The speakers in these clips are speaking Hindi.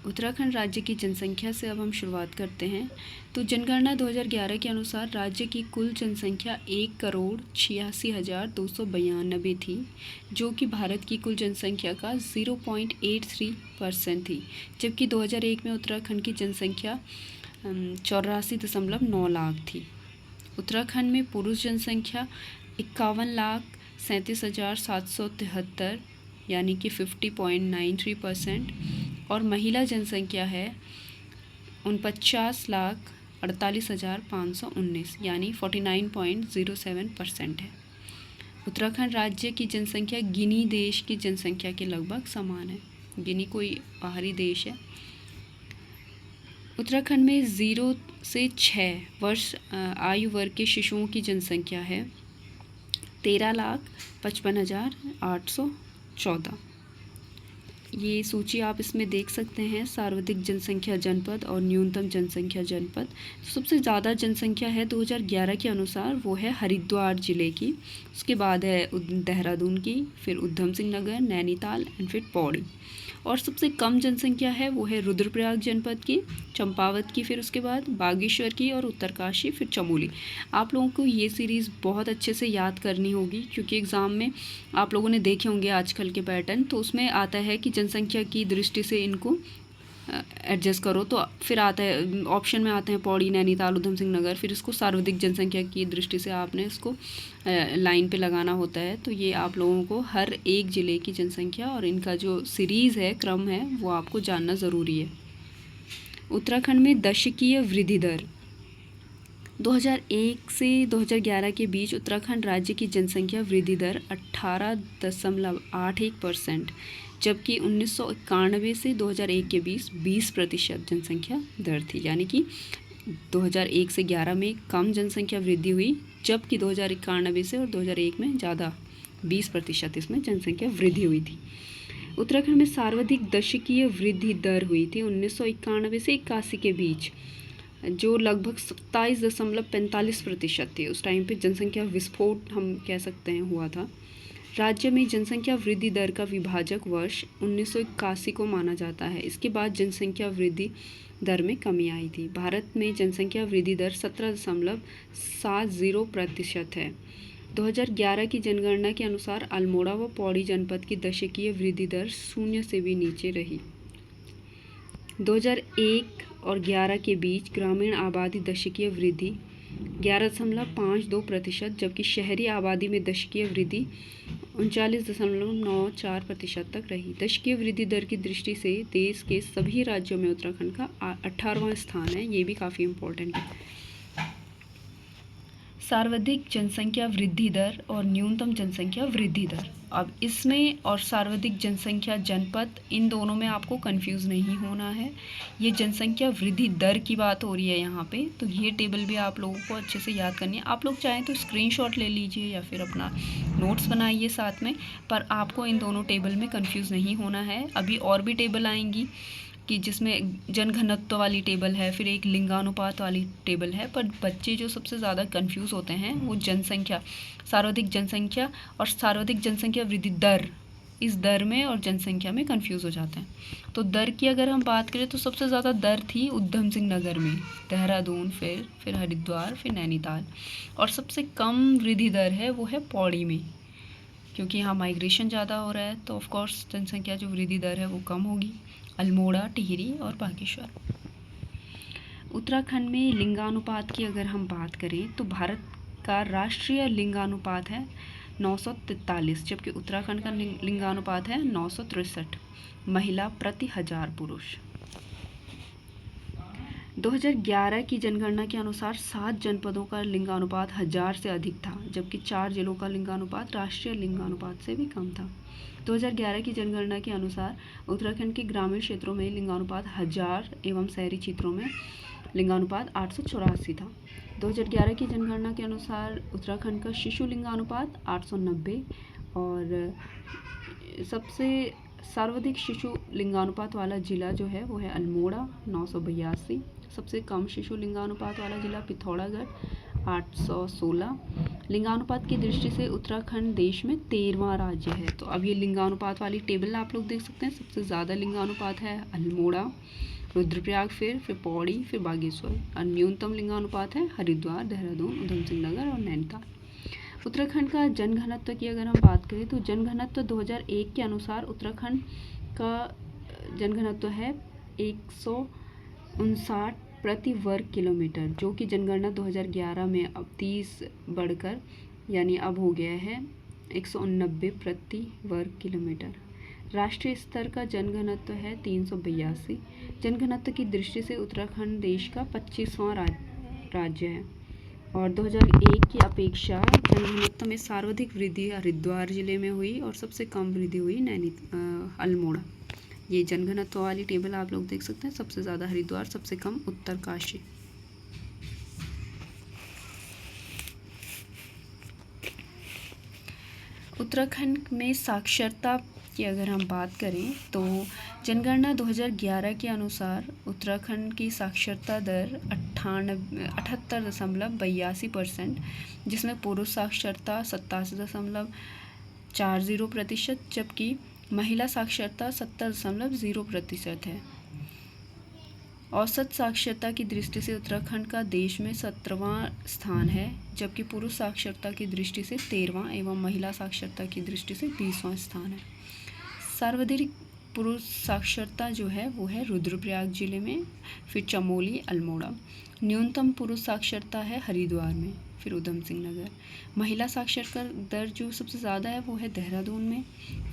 उत्तराखंड राज्य की जनसंख्या से अब हम शुरुआत करते हैं। तो जनगणना 2011 के अनुसार राज्य की कुल जनसंख्या 1,86,292 थी, जो कि भारत की कुल जनसंख्या का 0.83% थी, जबकि 2001 में उत्तराखंड की जनसंख्या 84.9 लाख थी। उत्तराखंड में पुरुष जनसंख्या 51,37,773 यानी कि 50.93% और महिला जनसंख्या है 49,48,519 यानी 49.07% है। उत्तराखंड राज्य की जनसंख्या गिनी देश की जनसंख्या के लगभग समान है। गिनी कोई बाहरी देश है। उत्तराखंड में 0 से 6 वर्ष आयु वर्ग के शिशुओं की जनसंख्या है 13,55,814। ये सूची आप इसमें देख सकते हैं। सर्वाधिक जनसंख्या जनपद और न्यूनतम जनसंख्या जनपद। तो सबसे ज़्यादा जनसंख्या है 2011 के अनुसार, वो है हरिद्वार ज़िले की। उसके बाद है देहरादून की, फिर उधम सिंह नगर, नैनीताल एंड फिर पौड़ी। और सबसे कम जनसंख्या है वो है रुद्रप्रयाग जनपद की, चंपावत की, फिर उसके बाद बागेश्वर की और उत्तरकाशी, फिर चमोली। आप लोगों को ये सीरीज़ बहुत अच्छे से याद करनी होगी, क्योंकि एग्ज़ाम में आप लोगों ने देखे होंगे आजकल के पैटर्न, तो उसमें आता है कि जनसंख्या की दृष्टि से इनको एडजस्ट करो। तो फिर आता है ऑप्शन में आते हैं पौड़ी, नैनीताल, उधम सिंह नगर, फिर इसको सर्वाधिक जनसंख्या की दृष्टि से आपने इसको लाइन पे लगाना होता है। तो ये आप लोगों को हर एक ज़िले की जनसंख्या और इनका जो सीरीज़ है, क्रम है, वो आपको जानना ज़रूरी है। उत्तराखंड में दशकीय वृद्धि दर 2001 से 2011 के बीच उत्तराखंड राज्य की जनसंख्या वृद्धि दर 18.81%, जबकि 1991 से 2001 के बीच 20% जनसंख्या दर थी। यानी कि 2001 से 11 में कम जनसंख्या वृद्धि हुई, जबकि 2091 से और 2001 में ज़्यादा 20% इसमें जनसंख्या वृद्धि हुई थी। उत्तराखंड में सर्वाधिक दशकीय वृद्धि दर हुई थी 1991 से 81 के बीच, जो लगभग 27.45% थी। उस टाइम पे जनसंख्या विस्फोट हम कह सकते हैं हुआ था। राज्य में जनसंख्या वृद्धि दर का विभाजक वर्ष 1981 को माना जाता है। इसके बाद जनसंख्या वृद्धि दर में कमी आई थी। भारत में जनसंख्या वृद्धि दर 17.70% है। 2011 की जनगणना के अनुसार अल्मोड़ा व पौड़ी जनपद की दशकीय वृद्धि दर 0 से भी नीचे रही। 2001 और 11 के बीच ग्रामीण आबादी दशकीय वृद्धि 11.52%, जबकि शहरी आबादी में दशकीय वृद्धि 39.94% तक रही। दशकीय वृद्धि दर की दृष्टि से देश के सभी राज्यों में उत्तराखंड का 18वां स्थान है। ये भी काफ़ी इम्पोर्टेंट है। सर्वाधिक जनसंख्या वृद्धि दर और न्यूनतम जनसंख्या वृद्धि दर। अब इसमें और सर्वाधिक जनसंख्या जनपद, इन दोनों में आपको कंफ्यूज नहीं होना है। ये जनसंख्या वृद्धि दर की बात हो रही है यहाँ पे, तो ये टेबल भी आप लोगों को अच्छे से याद करनी है। आप लोग चाहें तो स्क्रीनशॉट ले लीजिए या फिर अपना नोट्स बनाइए साथ में, पर आपको इन दोनों टेबल में कंफ्यूज नहीं होना है। अभी और भी टेबल आएंगी कि जिसमें जनघनत्व वाली टेबल है, फिर एक लिंगानुपात वाली टेबल है, पर बच्चे जो सबसे ज़्यादा कंफ्यूज होते हैं वो जनसंख्या, सर्वाधिक जनसंख्या और सर्वाधिक जनसंख्या वृद्धि दर, इस दर में और जनसंख्या में कंफ्यूज हो जाते हैं। तो दर की अगर हम बात करें तो सबसे ज़्यादा दर थी उधम सिंह नगर में, देहरादून, फिर हरिद्वार, फिर नैनीताल। और सबसे कम वृद्धि दर है वो है पौड़ी में, क्योंकि यहाँ माइग्रेशन ज़्यादा हो रहा है, तो ऑफकोर्स जनसंख्या जो वृद्धि दर है वो कम होगी। अल्मोड़ा, टिहरी और बागेश्वर। उत्तराखंड में लिंगानुपात की अगर हम बात करें तो भारत का राष्ट्रीय लिंगानुपात है 943, जबकि उत्तराखंड का लिंगानुपात है 963 महिला प्रति 1000 पुरुष। 2011 की जनगणना के अनुसार 7 जनपदों का लिंगानुपात 1000 से अधिक था, जबकि 4 जिलों का लिंगानुपात राष्ट्रीय लिंगानुपात से भी कम था। 2011 की जनगणना के अनुसार उत्तराखंड के ग्रामीण क्षेत्रों में लिंगानुपात 1000 एवं शहरी क्षेत्रों में लिंगानुपात 884 था। 2011 की जनगणना के अनुसार उत्तराखंड का शिशु लिंगानुपात 890 और सबसे सर्वाधिक शिशु लिंगानुपात वाला जिला जो है वो है अल्मोड़ा 982। सबसे कम शिशु लिंगानुपात वाला जिला पिथौरागढ़ 816। लिंगानुपात की दृष्टि से उत्तराखंड देश में 13वां राज्य है। तो अब ये लिंगानुपात वाली टेबल आप लोग देख सकते हैं। सबसे ज़्यादा लिंगानुपात है अल्मोड़ा, रुद्रप्रयाग, फिर पौड़ी, फिर बागेश्वर। और न्यूनतम लिंगानुपात है हरिद्वार, देहरादून, उधम सिंह नगर और नैनीताल। उत्तराखंड का जनघनत्व की अगर हम बात करें तो जनघनत्व 2001 के अनुसार उत्तराखंड का जनघनत्व है 159 प्रति वर्ग किलोमीटर, जो कि जनगणना 2011 में अब 30 बढ़कर यानी अब हो गया है 189 प्रति वर्ग किलोमीटर। राष्ट्रीय स्तर का जनघनत्व है 382। जनघनत्व की दृष्टि से उत्तराखंड देश का 25वां राज्य है और 2001 की अपेक्षा जनघनत्व में सर्वाधिक वृद्धि हरिद्वार जिले में हुई और सबसे कम वृद्धि हुई अल्मोड़ा। ये जनघनत्व वाली टेबल आप लोग देख सकते हैं। सबसे ज़्यादा हरिद्वार, सबसे कम उत्तरकाशी। उत्तराखंड में साक्षरता की अगर हम बात करें तो जनगणना 2011 के अनुसार उत्तराखंड की साक्षरता दर 78.82%, जिसमें पुरुष साक्षरता 87.40%, जबकि महिला साक्षरता 70.0% है। औसत साक्षरता की दृष्टि से उत्तराखंड का देश में 17वां स्थान है, जबकि पुरुष साक्षरता की दृष्टि से 13वां एवं महिला साक्षरता की दृष्टि से 20वां स्थान है। सर्वाधिक पुरुष साक्षरता जो है वो है रुद्रप्रयाग जिले में, फिर चमोली, अल्मोड़ा। न्यूनतम पुरुष साक्षरता है हरिद्वार में, फिर उधम सिंह नगर। महिला साक्षरता दर जो सबसे ज़्यादा है वो है देहरादून में,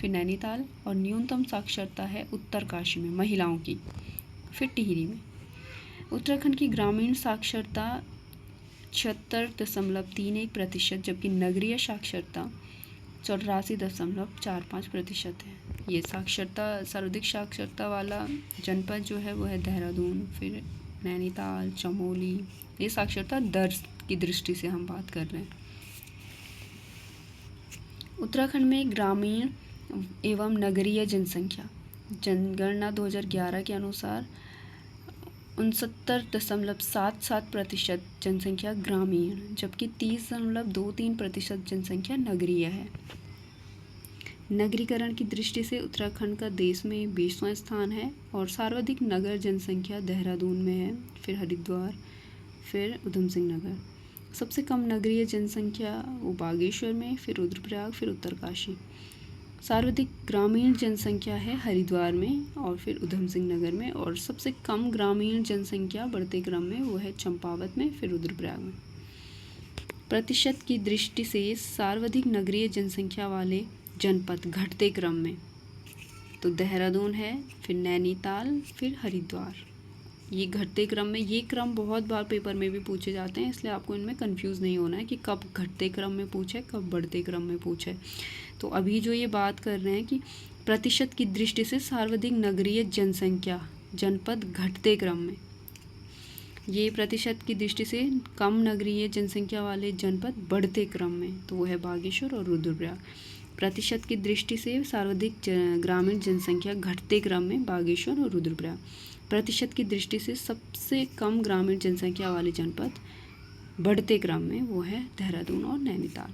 फिर नैनीताल। और न्यूनतम साक्षरता है उत्तरकाशी में महिलाओं की, फिर टिहरी में। उत्तराखंड की ग्रामीण साक्षरता 76.31%, जबकि नगरीय साक्षरता 84.45% है। ये साक्षरता सर्वाधिक साक्षरता वाला जनपद जो है वो है देहरादून, फिर नैनीताल, चमोली। ये साक्षरता दर की दृष्टि से हम बात कर रहे हैं। उत्तराखंड में ग्रामीण एवं नगरीय जनसंख्या जनगणना 2011 के अनुसार 69.77% जनसंख्या ग्रामीण, जबकि 30.23% जनसंख्या नगरीय है। नगरीकरण की दृष्टि से उत्तराखंड का देश में 20वां स्थान है और सर्वाधिक नगर जनसंख्या देहरादून में है, फिर हरिद्वार, फिर उधम सिंह नगर। सबसे कम नगरीय जनसंख्या वो बागेश्वर में, फिर रुद्रप्रयाग, फिर उत्तरकाशी। सर्वाधिक ग्रामीण जनसंख्या है हरिद्वार में और फिर उधम सिंह नगर में, और सबसे कम ग्रामीण जनसंख्या बढ़ते क्रम में वो है चंपावत में, फिर रुद्रप्रयाग में। प्रतिशत की दृष्टि से सर्वाधिक नगरीय जनसंख्या वाले जनपद घटते क्रम में तो देहरादून है, फिर नैनीताल, फिर हरिद्वार। ये घटते क्रम में, ये क्रम बहुत बार पेपर में भी पूछे जाते हैं, इसलिए आपको इनमें कंफ्यूज नहीं होना है कि कब घटते क्रम में पूछे, कब बढ़ते क्रम में पूछे। तो अभी जो ये बात कर रहे हैं कि प्रतिशत की दृष्टि से सर्वाधिक नगरीय जनसंख्या जनपद घटते क्रम में, ये प्रतिशत की दृष्टि से कम नगरीय जनसंख्या वाले जनपद बढ़ते क्रम में तो वो है बागेश्वर और रुद्रप्रयाग। प्रतिशत की दृष्टि से सर्वाधिक ग्रामीण जनसंख्या घटते क्रम में बागेश्वर और रुद्रप्रयाग। प्रतिशत की दृष्टि से सबसे कम ग्रामीण जनसंख्या वाले जनपद बढ़ते क्रम में वो है देहरादून और नैनीताल।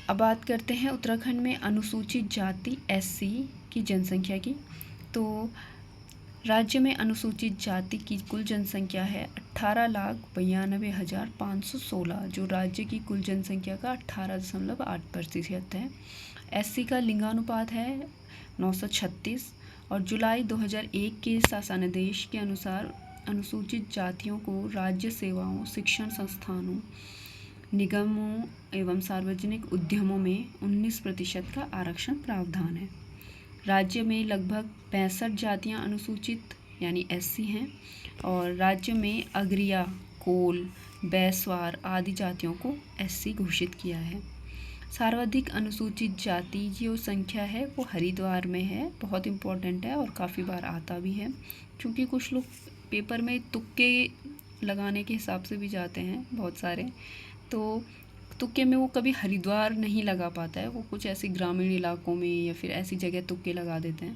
अब बात करते हैं उत्तराखंड में अनुसूचित जाति SC की जनसंख्या की। तो राज्य में अनुसूचित जाति की कुल जनसंख्या है 18,92,516, जो राज्य की कुल जनसंख्या का 18.8% है। SC का लिंगानुपात है 936 और जुलाई 2001 के शासनादेश के अनुसार अनुसूचित जातियों को राज्य सेवाओं, शिक्षण संस्थानों, निगमों एवं सार्वजनिक उद्यमों में 19% का आरक्षण प्रावधान है। राज्य में लगभग 65 जातियां अनुसूचित यानी SC हैं और राज्य में अगरिया, कोल, बैसवार आदि जातियों को SC घोषित किया है। सर्वाधिक अनुसूचित जाति जो संख्या है वो हरिद्वार में है, बहुत इम्पोर्टेंट है और काफ़ी बार आता भी है, क्योंकि कुछ लोग पेपर में तुक्के लगाने के हिसाब से भी जाते हैं बहुत सारे, तो तुक्के में वो कभी हरिद्वार नहीं लगा पाता है, वो कुछ ऐसे ग्रामीण इलाकों में या फिर ऐसी जगह तुक्के लगा देते हैं।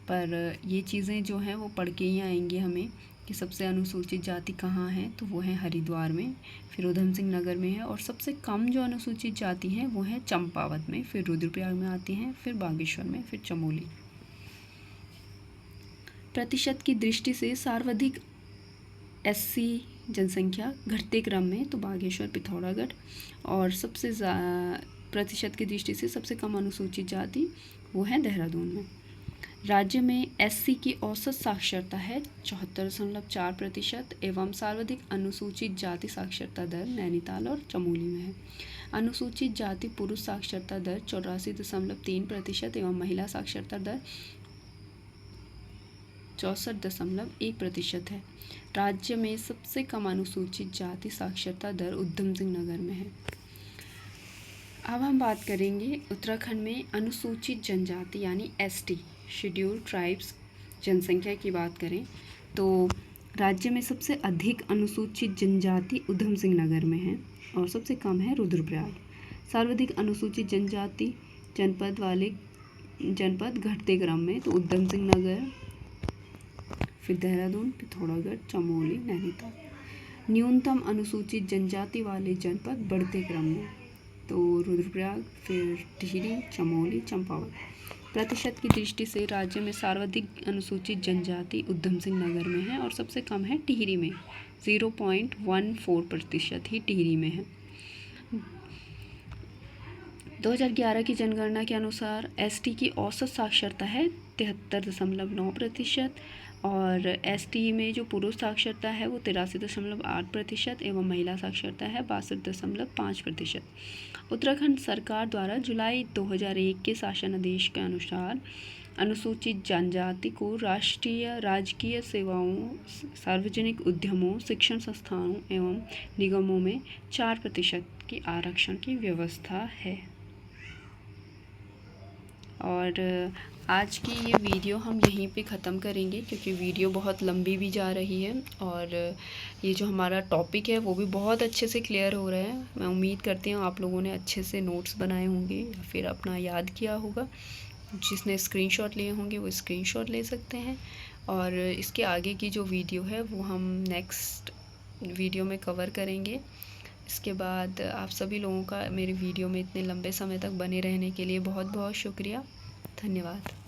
पर ये चीज़ें जो हैं वो पढ़ के ही आएंगी हमें कि सबसे अनुसूचित जाति कहाँ है, तो वो है हरिद्वार में, फिर उधम सिंह नगर में है, और सबसे कम जो अनुसूचित जाति हैं वो है चंपावत में, फिर रुद्रप्रयाग में आती हैं, फिर बागेश्वर में, फिर चमोली। प्रतिशत की दृष्टि से सर्वाधिक एससी जनसंख्या घटते क्रम में तो बागेश्वर, पिथौरागढ़, और सबसे प्रतिशत की दृष्टि से सबसे कम अनुसूचित जाति वो है देहरादून में। राज्य में एससी की औसत साक्षरता है 74.4% एवं सर्वाधिक अनुसूचित जाति साक्षरता दर नैनीताल और चमोली में है। अनुसूचित जाति पुरुष साक्षरता दर 84.3% एवं महिला साक्षरता दर 64.1% है। राज्य में सबसे कम अनुसूचित जाति साक्षरता दर उधम सिंह नगर में है। अब हम बात करेंगे उत्तराखंड में अनुसूचित जनजाति यानी एसटी शेड्यूल्ड ट्राइब्स जनसंख्या की बात करें तो राज्य में सबसे अधिक अनुसूचित जनजाति उधम सिंह नगर में है और सबसे कम है रुद्रप्रयाग। सर्वाधिक अनुसूचित जनजाति जनपद घटते क्रम में तो उधम सिंह नगर, फिर देहरादून, पिथौरागढ़, चमोली, नैनीताल। न्यूनतम अनुसूचित जनजाति वाले जनपद बढ़ते क्रम में तो रुद्रप्रयाग, फिर टिहरी, चमोली, चंपावत। प्रतिशत की दृष्टि से राज्य में सर्वाधिक अनुसूचित जनजाति उधम सिंह नगर में है और सबसे कम है टिहरी में, 0.14% ही टिहरी में है। 2011 की जनगणना के अनुसार एसटी की औसत साक्षरता है 73.9% और एसटी में जो पुरुष साक्षरता है वो 83.8% एवं महिला साक्षरता है 62.5%। उत्तराखंड सरकार द्वारा जुलाई 2001 के शासन आदेश के अनुसार अनुसूचित जनजाति को राष्ट्रीय राजकीय सेवाओं, सार्वजनिक उद्यमों, शिक्षण संस्थानों एवं निगमों में 4% की आरक्षण की व्यवस्था है। और आज की ये वीडियो हम यहीं पे ख़त्म करेंगे क्योंकि वीडियो बहुत लंबी भी जा रही है और ये जो हमारा टॉपिक है वो भी बहुत अच्छे से क्लियर हो रहा है। मैं उम्मीद करती हूँ आप लोगों ने अच्छे से नोट्स बनाए होंगे या फिर अपना याद किया होगा। जिसने स्क्रीनशॉट लिए होंगे वो स्क्रीनशॉट ले सकते हैं और इसके आगे की जो वीडियो है वो हम नेक्स्ट वीडियो में कवर करेंगे। इसके बाद आप सभी लोगों का मेरे वीडियो में इतने लंबे समय तक बने रहने के लिए बहुत बहुत शुक्रिया। धन्यवाद।